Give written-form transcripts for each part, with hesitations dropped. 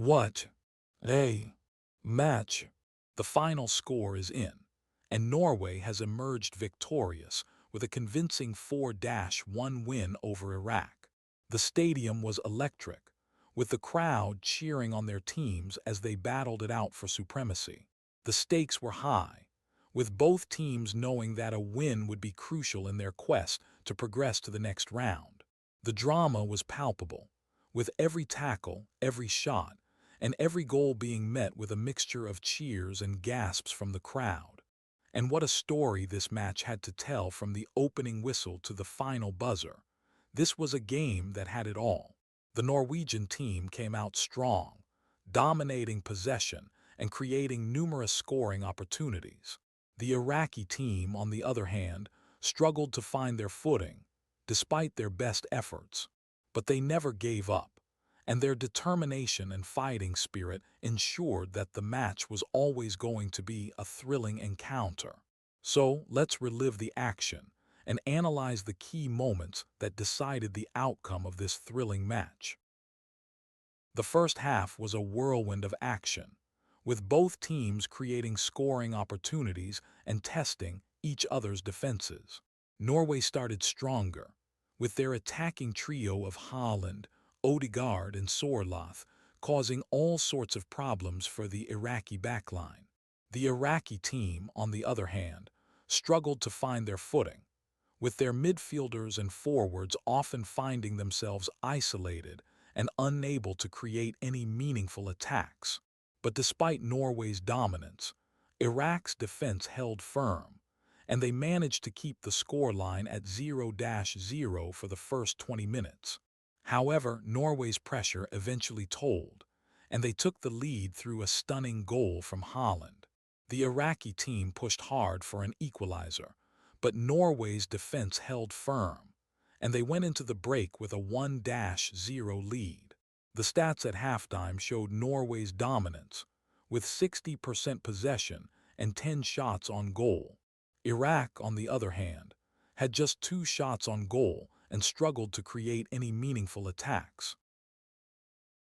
What a match! The final score is in, and Norway has emerged victorious with a convincing 4-1 win over Iraq. The stadium was electric, with the crowd cheering on their teams as they battled it out for supremacy. The stakes were high, with both teams knowing that a win would be crucial in their quest to progress to the next round. The drama was palpable, with every tackle, every shot, and every goal being met with a mixture of cheers and gasps from the crowd. And what a story this match had to tell from the opening whistle to the final buzzer. This was a game that had it all. The Norwegian team came out strong, dominating possession and creating numerous scoring opportunities. The Iraqi team, on the other hand, struggled to find their footing, despite their best efforts. But they never gave up, and their determination and fighting spirit ensured that the match was always going to be a thrilling encounter. So let's relive the action and analyze the key moments that decided the outcome of this thrilling match. The first half was a whirlwind of action, with both teams creating scoring opportunities and testing each other's defenses. Norway started stronger, with their attacking trio of Haaland, Odegaard, and Sorloth causing all sorts of problems for the Iraqi backline. The Iraqi team, on the other hand, struggled to find their footing, with their midfielders and forwards often finding themselves isolated and unable to create any meaningful attacks. But despite Norway's dominance, Iraq's defense held firm, and they managed to keep the scoreline at 0-0 for the first 20 minutes. However, Norway's pressure eventually told, and they took the lead through a stunning goal from Haaland. The Iraqi team pushed hard for an equalizer, but Norway's defense held firm, and they went into the break with a 1-0 lead. The stats at halftime showed Norway's dominance, with 60% possession and 10 shots on goal. Iraq, on the other hand, had just 2 shots on goal and struggled to create any meaningful attacks.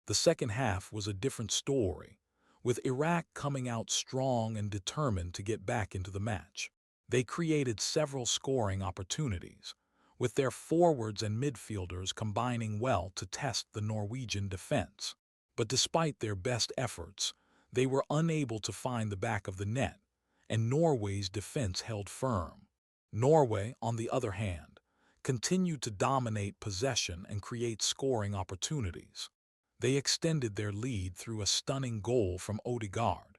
The second half was a different story, with Iraq coming out strong and determined to get back into the match. They created several scoring opportunities, with their forwards and midfielders combining well to test the Norwegian defense. But despite their best efforts, they were unable to find the back of the net, and Norway's defense held firm. Norway, on the other hand, continued to dominate possession and create scoring opportunities. They extended their lead through a stunning goal from Odegaard,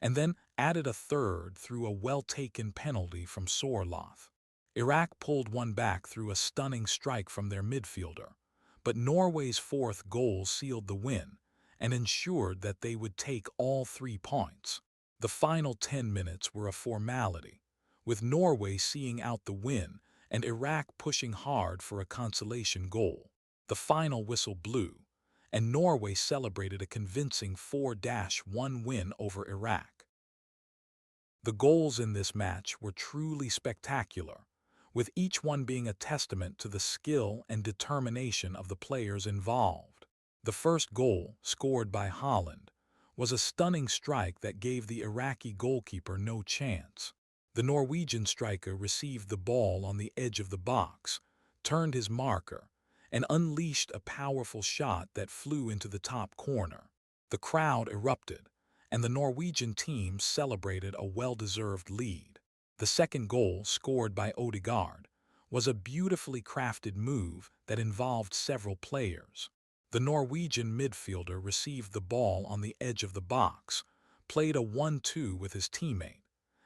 and then added a third through a well-taken penalty from Sorloth. Iraq pulled one back through a stunning strike from their midfielder, but Norway's fourth goal sealed the win and ensured that they would take all 3 points. The final 10 minutes were a formality, with Norway seeing out the win and Iraq pushing hard for a consolation goal. The final whistle blew, and Norway celebrated a convincing 4-1 win over Iraq. The goals in this match were truly spectacular, with each one being a testament to the skill and determination of the players involved. The first goal, scored by Haaland, was a stunning strike that gave the Iraqi goalkeeper no chance. The Norwegian striker received the ball on the edge of the box, turned his marker, and unleashed a powerful shot that flew into the top corner. The crowd erupted, and the Norwegian team celebrated a well-deserved lead. The second goal, scored by Odegaard, was a beautifully crafted move that involved several players. The Norwegian midfielder received the ball on the edge of the box, played a 1-2 with his teammate,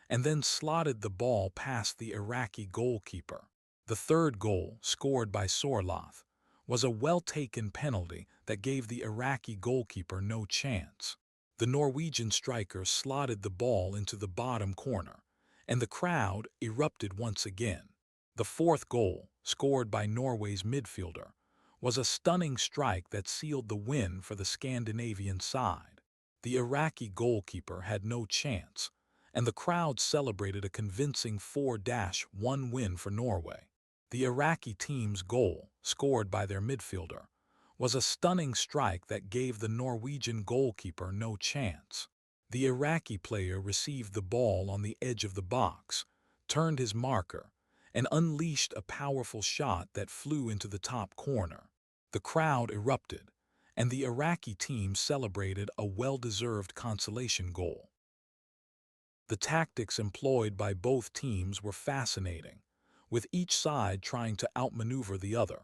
and then slotted the ball past the Iraqi goalkeeper. The third goal, scored by Sorloth, was a well-taken penalty that gave the Iraqi goalkeeper no chance. The Norwegian striker slotted the ball into the bottom corner, and the crowd erupted once again. The fourth goal, scored by Norway's midfielder, was a stunning strike that sealed the win for the Scandinavian side. The Iraqi goalkeeper had no chance, and the crowd celebrated a convincing 4-1 win for Norway. The Iraqi team's goal, scored by their midfielder, was a stunning strike that gave the Norwegian goalkeeper no chance. The Iraqi player received the ball on the edge of the box, turned his marker, and unleashed a powerful shot that flew into the top corner. The crowd erupted, and the Iraqi team celebrated a well-deserved consolation goal. The tactics employed by both teams were fascinating, with each side trying to outmaneuver the other.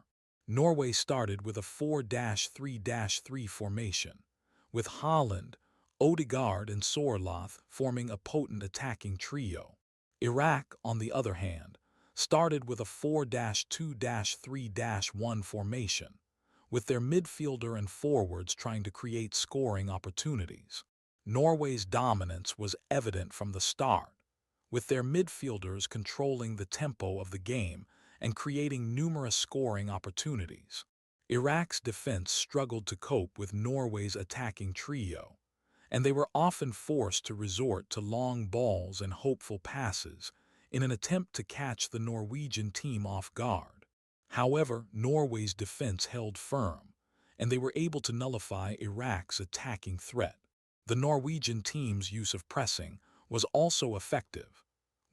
Norway started with a 4-3-3 formation, with Holland, Odegaard and Sorloth forming a potent attacking trio. Iraq, on the other hand, started with a 4-2-3-1 formation, with their midfielder and forwards trying to create scoring opportunities. Norway's dominance was evident from the start, with their midfielders controlling the tempo of the game and creating numerous scoring opportunities. Iraq's defense struggled to cope with Norway's attacking trio, and they were often forced to resort to long balls and hopeful passes in an attempt to catch the Norwegian team off guard. However, Norway's defense held firm, and they were able to nullify Iraq's attacking threat. The Norwegian team's use of pressing was also effective,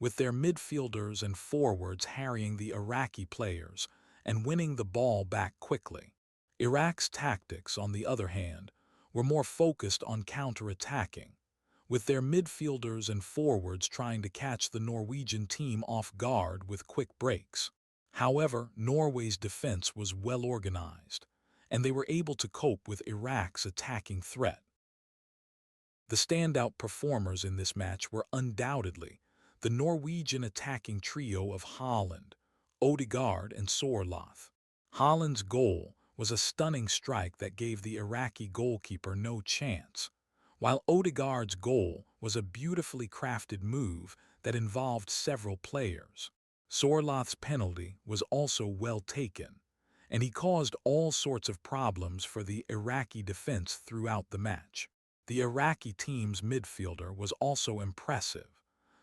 with their midfielders and forwards harrying the Iraqi players and winning the ball back quickly. Iraq's tactics, on the other hand, were more focused on counter-attacking, with their midfielders and forwards trying to catch the Norwegian team off guard with quick breaks. However, Norway's defense was well organized, and they were able to cope with Iraq's attacking threat. The standout performers in this match were undoubtedly the Norwegian attacking trio of Holland, Odegaard and Sorloth. Holland's goal was a stunning strike that gave the Iraqi goalkeeper no chance, while Odegaard's goal was a beautifully crafted move that involved several players. Sorloth's penalty was also well taken, and he caused all sorts of problems for the Iraqi defense throughout the match. The Iraqi team's midfielder was also impressive,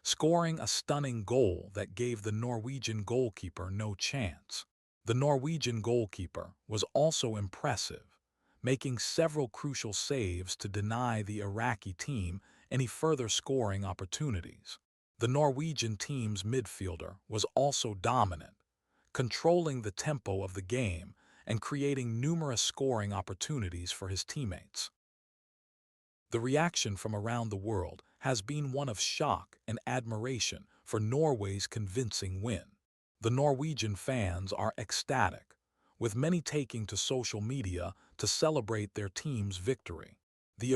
scoring a stunning goal that gave the Norwegian goalkeeper no chance. The Norwegian goalkeeper was also impressive, making several crucial saves to deny the Iraqi team any further scoring opportunities. The Norwegian team's midfielder was also dominant, controlling the tempo of the game and creating numerous scoring opportunities for his teammates. The reaction from around the world has been one of shock and admiration for Norway's convincing win. The Norwegian fans are ecstatic, with many taking to social media to celebrate their team's victory. The